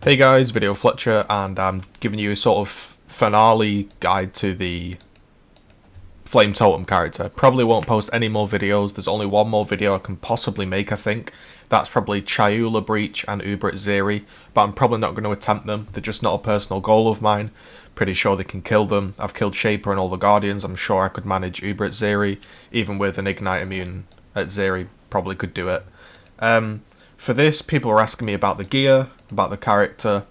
Hey guys, Video Fletcher, and I'm giving you a sort of finale guide to the Flame Totem character. Probably won't post any more videos. There's only one more video I can possibly make, I think. That's probably Chayula Breach and Ubrit Zeri, but I'm probably not going to attempt them. They're just not a personal goal of mine. Pretty sure they can kill them. I've killed Shaper and all the Guardians. I'm sure I could manage Ubrit Zeri, even with an Ignite immune at Zeri, probably could do it. For this, people were asking me about the gear, about the character,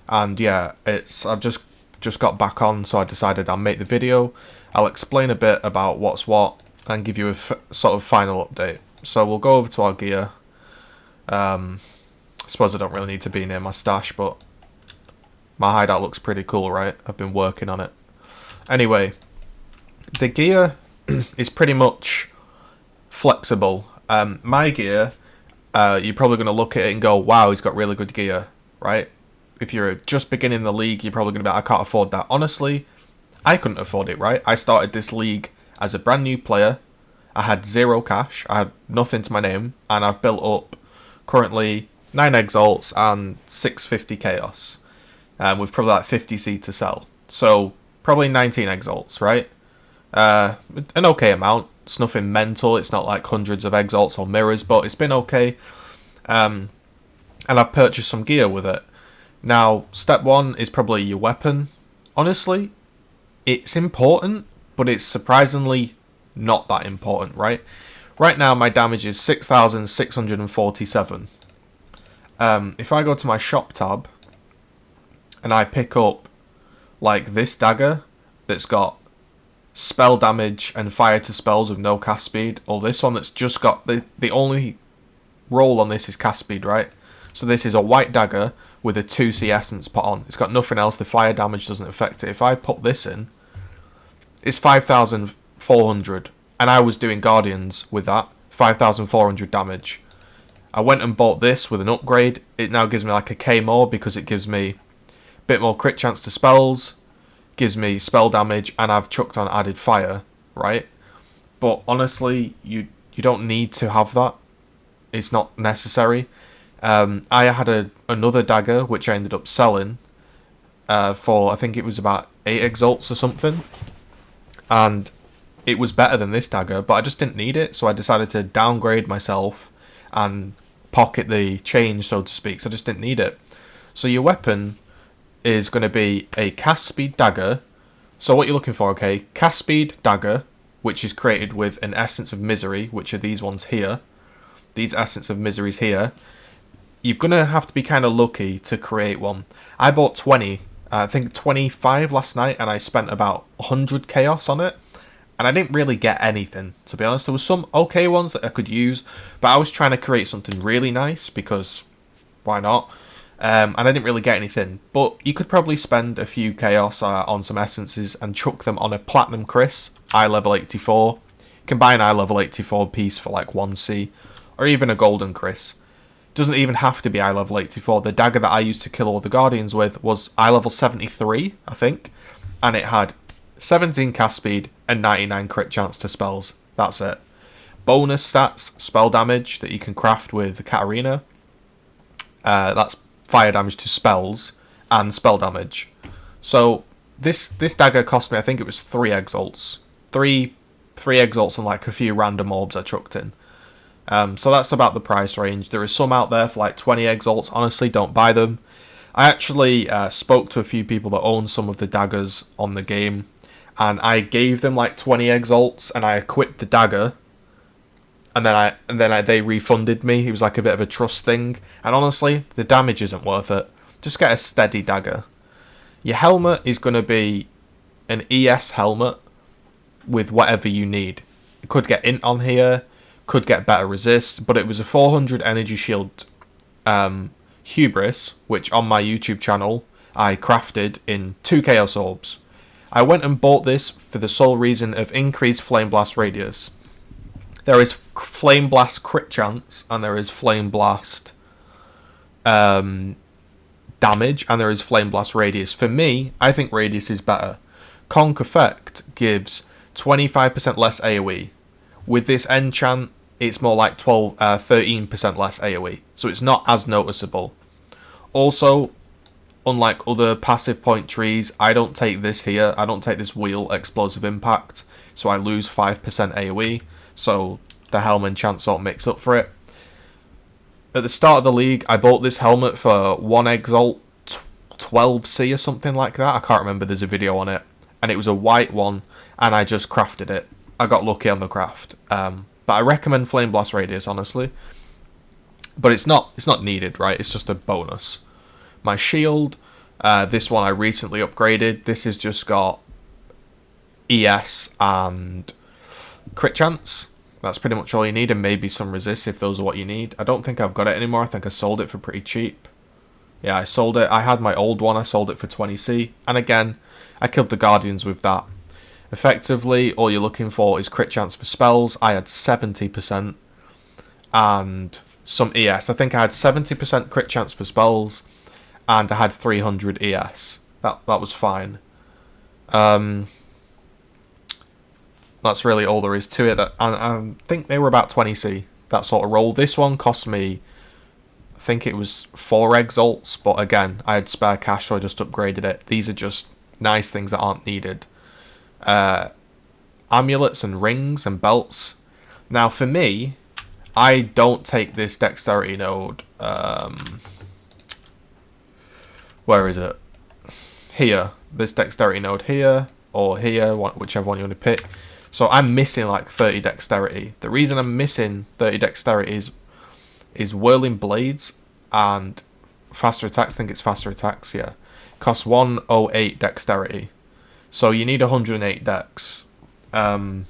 and yeah, I've just got back on, so I decided I'll make the video. I'll explain a bit about what's what, and give you a sort of final update. So we'll go over to our gear. I suppose I don't really need to be near my stash, but my hideout looks pretty cool, right? I've been working on it. Anyway, the gear is pretty much flexible. My gear, you're probably going to look at it and go, wow, he's got really good gear, right? If you're just beginning the league, you're probably going to be like, I can't afford that. Honestly, I couldn't afford it, right? I started this league as a brand new player. I had 0 cash. I had nothing to my name. And I've built up currently 9 Exalts and 650 Chaos. With probably like 50C to sell. So, probably 19 Exalts, right? An okay amount. It's nothing mental. It's not like hundreds of Exalts or mirrors, but it's been okay. And I've purchased some gear with it. Now, step 1 is probably your weapon. Honestly, it's important, but it's surprisingly not that important, right? Right now, my damage is 6,647. If I go to my shop tab, and I pick up, like, this dagger that's got spell damage and fire to spells with no cast speed, or this one that's just got the only roll on this is cast speed, right? So this is a white dagger with a 2C essence put on. It's got nothing else. The fire damage doesn't affect it. If I put this in, it's 5,400, and I was doing Guardians with that, 5,400 damage. I went and bought this with an upgrade. It now gives me like a K more because it gives me a bit more crit chance to spells, gives me spell damage, and I've chucked on added fire, right? But honestly, you don't need to have that. It's not necessary. I had another dagger which I ended up selling for, I think it was about 8 Exalts or something, and it was better than this dagger, but I just didn't need it, so I decided to downgrade myself and pocket the change, so to speak. So I just didn't need it. So your weapon is going to be a cast speed dagger. So what you're looking for, okay, cast speed dagger, which is created with an Essence of Misery, which are these ones here. These Essence of Miseries here. You're going to have to be kind of lucky to create one. I bought 20, I think 25 last night, and I spent about 100 Chaos on it. And I didn't really get anything, to be honest. There was some okay ones that I could use, but I was trying to create something really nice, because why not? And I didn't really get anything. But you could probably spend a few Chaos on some Essences and chuck them on a Platinum Chris, eye level 84. You can buy an eye level 84 piece for like 1C, or even a Golden Chris. Doesn't even have to be eye level 84. The dagger that I used to kill all the Guardians with was eye level 73, I think. And it had 17 cast speed and 99 crit chance to spells. That's it. Bonus stats, spell damage that you can craft with Katarina. That's fire damage to spells and spell damage. So this dagger cost me, I think it was 3 Exalts. 3 Exalts and like a few random orbs I chucked in. So that's about the price range. There is some out there for like 20 Exalts. Honestly, don't buy them. I actually spoke to a few people that own some of the daggers on the game, and I gave them like 20 Exalts, and I equipped the dagger, and then they refunded me. It was like a bit of a trust thing, and honestly, the damage isn't worth it. Just get a steady dagger. Your helmet is going to be an ES helmet with whatever you need. You could get int on here, could get better resist, but it was a 400 energy shield Hubris, which on my YouTube channel I crafted in 2 Chaos Orbs. I went and bought this for the sole reason of increased Flameblast radius. There is Flameblast crit chance, and there is Flameblast damage, and there is Flameblast radius. For me, I think radius is better. Conk Effect gives 25% less AoE. With this enchant, it's more like 13% less AoE, so it's not as noticeable. Also, unlike other passive point trees, I don't take this here. I don't take this wheel explosive impact, so I lose 5% AoE. So the helmet chance sort of makes up for it. At the start of the league, I bought this helmet for 1 Exalt 12C or something like that. I can't remember, there's a video on it. And it was a white one, and I just crafted it. I got lucky on the craft. But I recommend Flameblast Radius, honestly. But it's not needed, right? It's just a bonus. My shield, this one I recently upgraded. This has just got ES and crit chance. That's pretty much all you need, and maybe some resist if those are what you need. I don't think I've got it anymore. I think I sold it for pretty cheap. Yeah, I sold it. I had my old one. I sold it for 20C. And again, I killed the Guardians with that. Effectively, all you're looking for is crit chance for spells. I had 70%. And some ES. I think I had 70% crit chance for spells. And I had 300 ES. That was fine. That's really all there is to it. I think they were about 20C, that sort of roll. This one cost me, I think it was 4 exalts, but again, I had spare cash, so I just upgraded it. These are just nice things that aren't needed. Amulets and rings and belts. Now, for me, I don't take this dexterity node. Where is it? Here. This dexterity node here, or here, whichever one you want to pick. So I'm missing like 30 dexterity. The reason I'm missing 30 dexterity is Whirling Blades and faster attacks. I think it's faster attacks, yeah. Costs 108 dexterity. So you need 108 dex. And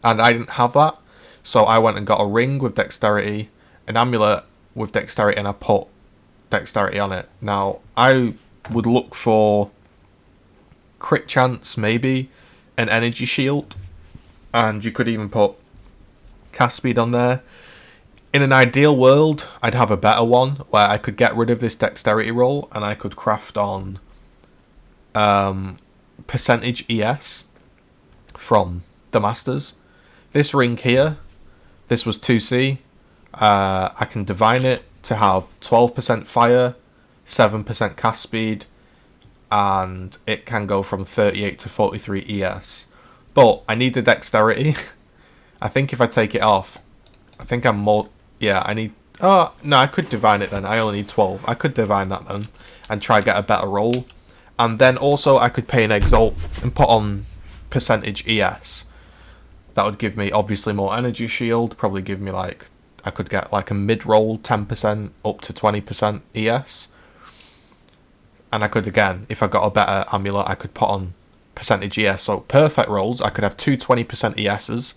I didn't have that. So I went and got a ring with dexterity, an amulet with dexterity, and I put dexterity on it. Now, I would look for crit chance, maybe, an energy shield, and you could even put cast speed on there. In an ideal world, I'd have a better one where I could get rid of this dexterity roll and I could craft on percentage ES from the masters. This ring here, this was 2C. I can divine it to have 12% fire, 7% cast speed, and it can go from 38 to 43 ES. But I need the dexterity. I think if I take it off, I think I'm more... Yeah, I need... Oh, no, I could divine it then. I only need 12. I could divine that then and try get a better roll. And then also I could pay an exalt and put on percentage ES. That would give me obviously more energy shield. Probably give me like... I could get like a mid-roll 10% up to 20% ES. And I could, again, if I got a better amulet, I could put on percentage ES. So perfect rolls, I could have two 20% ESs.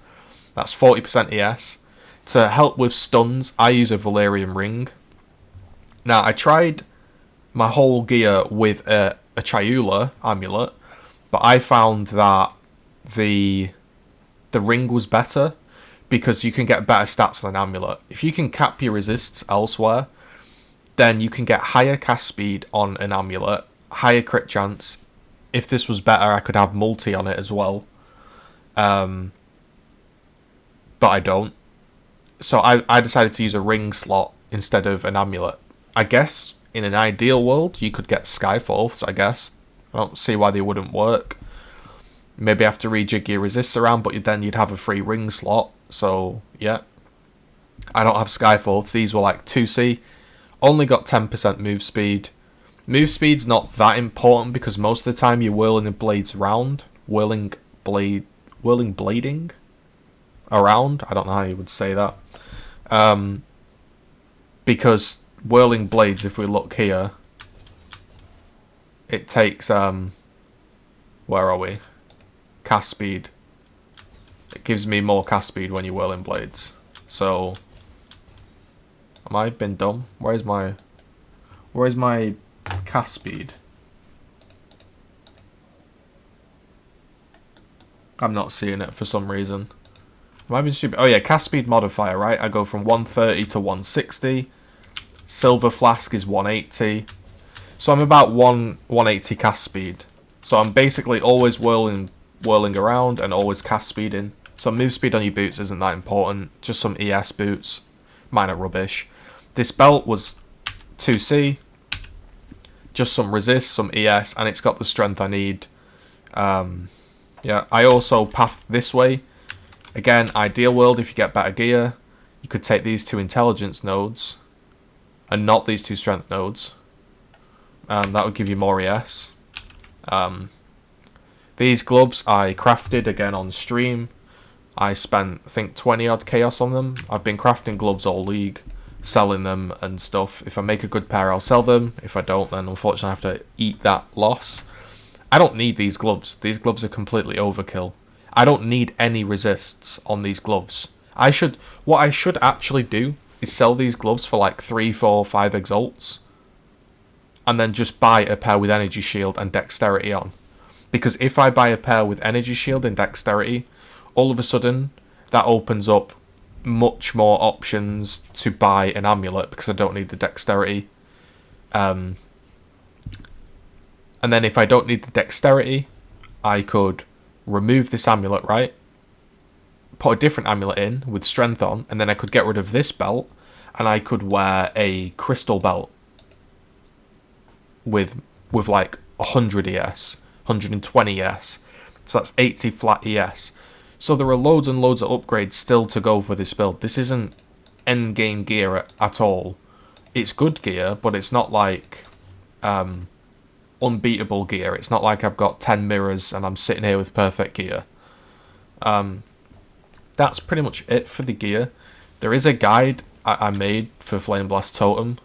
That's 40% ES. To help with stuns, I use a Velarium Ring. Now, I tried my whole gear with a Chayula amulet, but I found that the ring was better because you can get better stats on an amulet. If you can cap your resists elsewhere, then you can get higher cast speed on an amulet, higher crit chance. If this was better, I could have multi on it as well. But I don't. So I decided to use a ring slot instead of an amulet. I guess in an ideal world, you could get Skyforths, I guess. I don't see why they wouldn't work. Maybe have to rejig your resists around, but then you'd have a free ring slot. So, yeah. I don't have Skyforths. These were like 2C. Only got 10% move speed. Move speed's not that important because most of the time you're whirling the blades around. Whirling blading around. I don't know how you would say that. Because whirling blades, if we look here, it takes where are we? Cast speed. It gives me more cast speed when you're whirling blades. So am I been dumb? Where's my cast speed? I'm not seeing it for some reason. Am I being stupid? Oh yeah, cast speed modifier, right? I go from 130 to 160. Silver Flask is 180. So I'm about 180 cast speed. So I'm basically always whirling around and always cast speeding. So move speed on your boots isn't that important. Just some ES boots. Mine are rubbish. This belt was 2C. just some resist, some ES, and it's got the strength I need. Yeah, I also path this way. Again, ideal world, if you get better gear, you could take these 2 intelligence nodes and not these 2 strength nodes. That would give you more ES. These gloves I crafted again on stream. I spent, I think, 20 odd chaos on them. I've been crafting gloves all league, selling them and stuff. If I make a good pair, I'll sell them. If I don't, then unfortunately I have to eat that loss. I don't need these gloves. These gloves are completely overkill. I don't need any resists on these gloves. What I should actually do is sell these gloves for like 3, 4, 5 exalts, and then just buy a pair with energy shield and dexterity on. Because if I buy a pair with energy shield and dexterity, all of a sudden that opens up much more options to buy an amulet because I don't need the dexterity. And then if I don't need the dexterity, I could remove this amulet, right? Put a different amulet in with strength on, and then I could get rid of this belt, and I could wear a crystal belt with like 100 ES, 120 ES. So that's 80 flat ES. So there are loads and loads of upgrades still to go for this build. This isn't endgame gear at all. It's good gear, but it's not like unbeatable gear. It's not like I've got 10 mirrors and I'm sitting here with perfect gear. That's pretty much it for the gear. There is a guide I made for Flameblast Totem,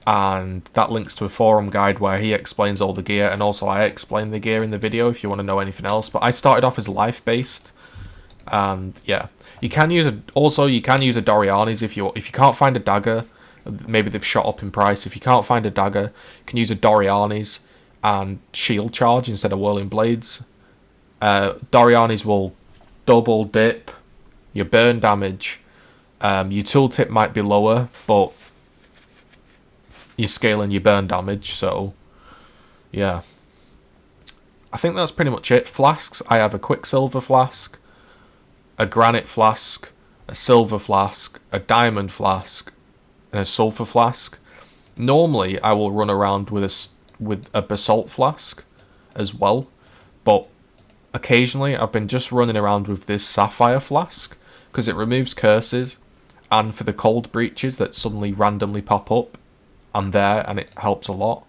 and that links to a forum guide where he explains all the gear, and also I explain the gear in the video if you want to know anything else. But I started off as life based, and yeah, you can use a Doriani's if you can't find a dagger. Maybe they've shot up in price. If you can't find a dagger, you can use a Doriani's and shield charge instead of whirling blades. Doriani's will double dip your burn damage. Your tooltip might be lower, but you're scaling your burn damage, so yeah. I think that's pretty much it. Flasks, I have a Quicksilver flask, a Granite flask, a Silver flask, a Diamond flask, and a Sulphur flask. Normally, I will run around with a Basalt flask as well, but occasionally I've been just running around with this Sapphire flask because it removes curses, and for the cold breaches that suddenly randomly pop up, I'm there, and it helps a lot.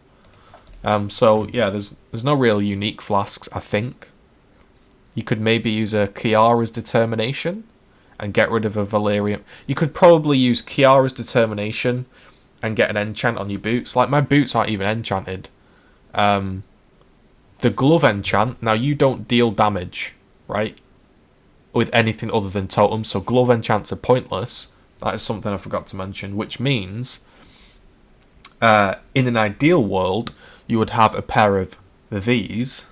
So yeah, there's no real unique flasks, I think. You could maybe use a Kiara's Determination and get rid of a Velarium. You could probably use Kiara's Determination and get an enchant on your boots. Like, my boots aren't even enchanted. The glove enchant, now you don't deal damage, right, with anything other than totems, so glove enchants are pointless. That is something I forgot to mention, which means in an ideal world you would have a pair of these.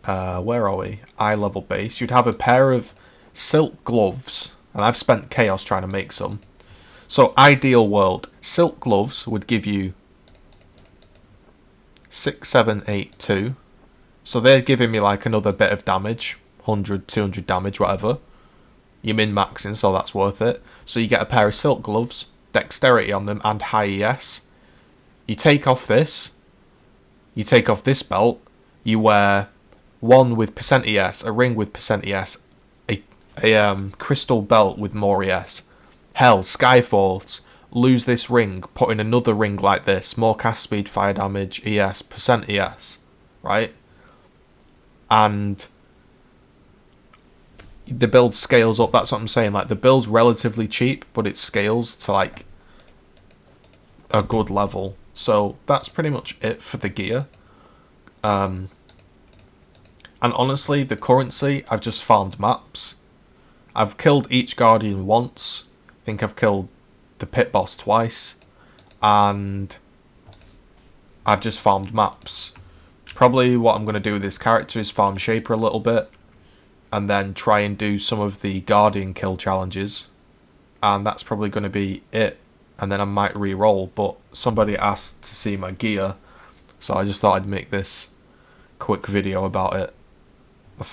Where are we? Eye level base. You'd have a pair of silk gloves, and I've spent chaos trying to make some. So ideal world, silk gloves would give you 6, 7, 8, 2. So they're giving me like another bit of damage, 100, 200 damage, whatever. You're min-maxing, so that's worth it. So you get a pair of silk gloves, dexterity on them, and high ES. You take off this. You take off this belt. You wear one with percent ES, a ring with percent ES, a crystal belt with more ES. Hell, Skyfalls. Lose this ring, put in another ring like this, more cast speed, fire damage, ES, percent ES, right? And the build scales up. That's what I'm saying. Like, the build's relatively cheap, but it scales to like a good level. So that's pretty much it for the gear. And honestly, the currency, I've just farmed maps. I've killed each Guardian once. I think I've killed the pit boss twice, and I've just farmed maps. Probably what I'm going to do with this character is farm Shaper a little bit, and then try and do some of the Guardian kill challenges, and that's probably going to be it. And then I might re-roll, but somebody asked to see my gear, so I just thought I'd make this quick video about it.